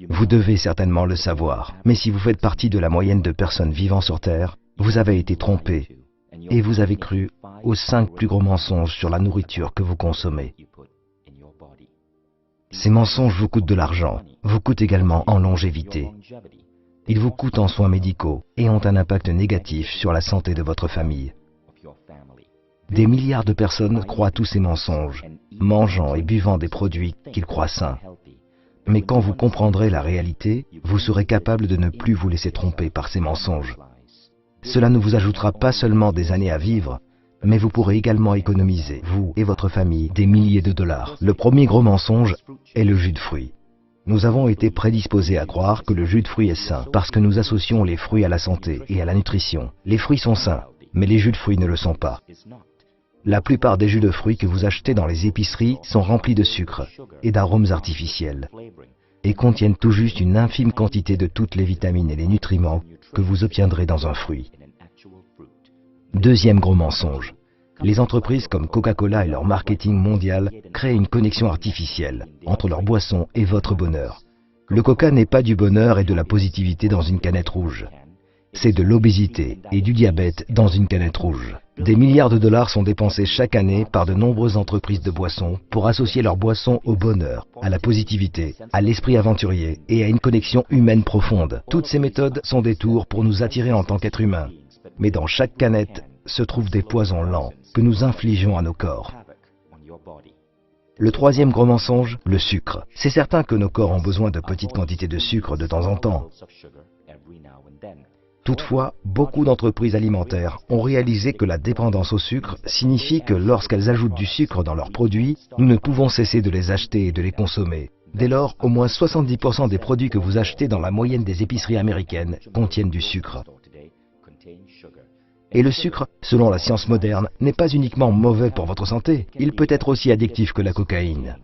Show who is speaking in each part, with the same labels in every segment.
Speaker 1: Vous devez certainement le savoir, mais si vous faites partie de la moyenne de personnes vivant sur Terre, vous avez été trompé et vous avez cru aux 5 plus gros mensonges sur la nourriture que vous consommez. Ces mensonges vous coûtent de l'argent, vous coûtent également en longévité. Ils vous coûtent en soins médicaux et ont un impact négatif sur la santé de votre famille. Des milliards de personnes croient tous ces mensonges, mangeant et buvant des produits qu'ils croient sains. Mais quand vous comprendrez la réalité, vous serez capable de ne plus vous laisser tromper par ces mensonges. Cela ne vous ajoutera pas seulement des années à vivre, mais vous pourrez également économiser, vous et votre famille, des milliers de dollars. Le premier gros mensonge est le jus de fruits. Nous avons été prédisposés à croire que le jus de fruits est sain parce que nous associons les fruits à la santé et à la nutrition. Les fruits sont sains, mais les jus de fruits ne le sont pas. La plupart des jus de fruits que vous achetez dans les épiceries sont remplis de sucre et d'arômes artificiels et contiennent tout juste une infime quantité de toutes les vitamines et les nutriments que vous obtiendrez dans un fruit. Deuxième gros mensonge. Les entreprises comme Coca-Cola et leur marketing mondial créent une connexion artificielle entre leur boisson et votre bonheur. Le Coca n'est pas du bonheur et de la positivité dans une canette rouge. C'est de l'obésité et du diabète dans une canette rouge. Des milliards de dollars sont dépensés chaque année par de nombreuses entreprises de boissons pour associer leur boisson au bonheur, à la positivité, à l'esprit aventurier et à une connexion humaine profonde. Toutes ces méthodes sont des tours pour nous attirer en tant qu'êtres humains. Mais dans chaque canette se trouvent des poisons lents que nous infligeons à nos corps. Le troisième gros mensonge, le sucre. C'est certain que nos corps ont besoin de petites quantités de sucre de temps en temps. Toutefois, beaucoup d'entreprises alimentaires ont réalisé que la dépendance au sucre signifie que lorsqu'elles ajoutent du sucre dans leurs produits, nous ne pouvons cesser de les acheter et de les consommer. Dès lors, au moins 70% des produits que vous achetez dans la moyenne des épiceries américaines contiennent du sucre. Et le sucre, selon la science moderne, n'est pas uniquement mauvais pour votre santé, il peut être aussi addictif que la cocaïne.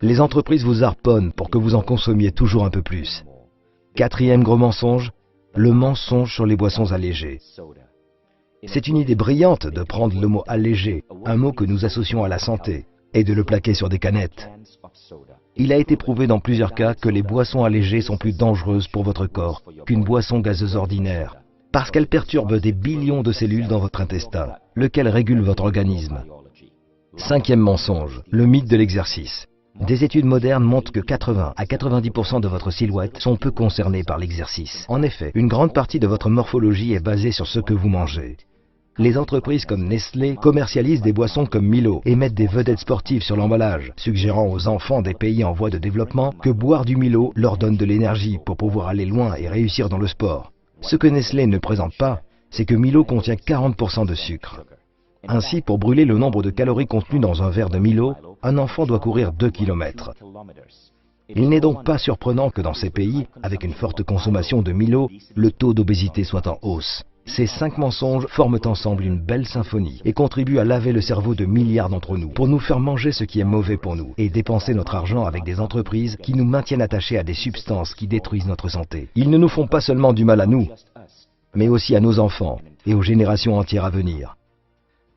Speaker 1: Les entreprises vous harponnent pour que vous en consommiez toujours un peu plus. Quatrième gros mensonge, le mensonge sur les boissons allégées. C'est une idée brillante de prendre le mot allégé, un mot que nous associons à la santé, et de le plaquer sur des canettes. Il a été prouvé dans plusieurs cas que les boissons allégées sont plus dangereuses pour votre corps qu'une boisson gazeuse ordinaire, parce qu'elles perturbent des billions de cellules dans votre intestin, lequel régule votre organisme. Cinquième mensonge, le mythe de l'exercice. Des études modernes montrent que 80 à 90% de votre silhouette sont peu concernées par l'exercice. En effet, une grande partie de votre morphologie est basée sur ce que vous mangez. Les entreprises comme Nestlé commercialisent des boissons comme Milo et mettent des vedettes sportives sur l'emballage, suggérant aux enfants des pays en voie de développement que boire du Milo leur donne de l'énergie pour pouvoir aller loin et réussir dans le sport. Ce que Nestlé ne présente pas, c'est que Milo contient 40% de sucre. Ainsi, pour brûler le nombre de calories contenues dans un verre de Milo, un enfant doit courir 2 km. Il n'est donc pas surprenant que dans ces pays, avec une forte consommation de Milo, le taux d'obésité soit en hausse. Ces 5 mensonges forment ensemble une belle symphonie et contribuent à laver le cerveau de milliards d'entre nous pour nous faire manger ce qui est mauvais pour nous et dépenser notre argent avec des entreprises qui nous maintiennent attachés à des substances qui détruisent notre santé. Ils ne nous font pas seulement du mal à nous, mais aussi à nos enfants et aux générations entières à venir.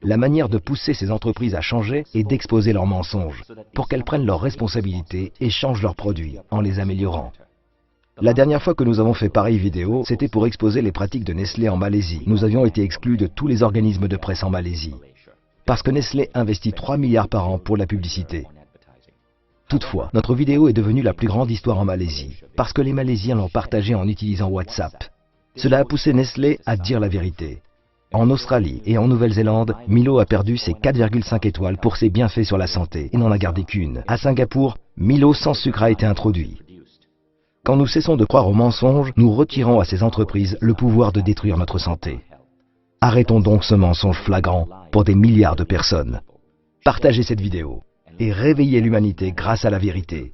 Speaker 1: La manière de pousser ces entreprises à changer est d'exposer leurs mensonges pour qu'elles prennent leurs responsabilités et changent leurs produits en les améliorant. La dernière fois que nous avons fait pareille vidéo, c'était pour exposer les pratiques de Nestlé en Malaisie. Nous avions été exclus de tous les organismes de presse en Malaisie, parce que Nestlé investit 3 milliards par an pour la publicité. Toutefois, notre vidéo est devenue la plus grande histoire en Malaisie, parce que les Malaisiens l'ont partagée en utilisant WhatsApp. Cela a poussé Nestlé à dire la vérité. En Australie et en Nouvelle-Zélande, Milo a perdu ses 4,5 étoiles pour ses bienfaits sur la santé et n'en a gardé qu'une. À Singapour, Milo sans sucre a été introduit. Quand nous cessons de croire aux mensonges, nous retirons à ces entreprises le pouvoir de détruire notre santé. Arrêtons donc ce mensonge flagrant pour des milliards de personnes. Partagez cette vidéo et réveillez l'humanité grâce à la vérité.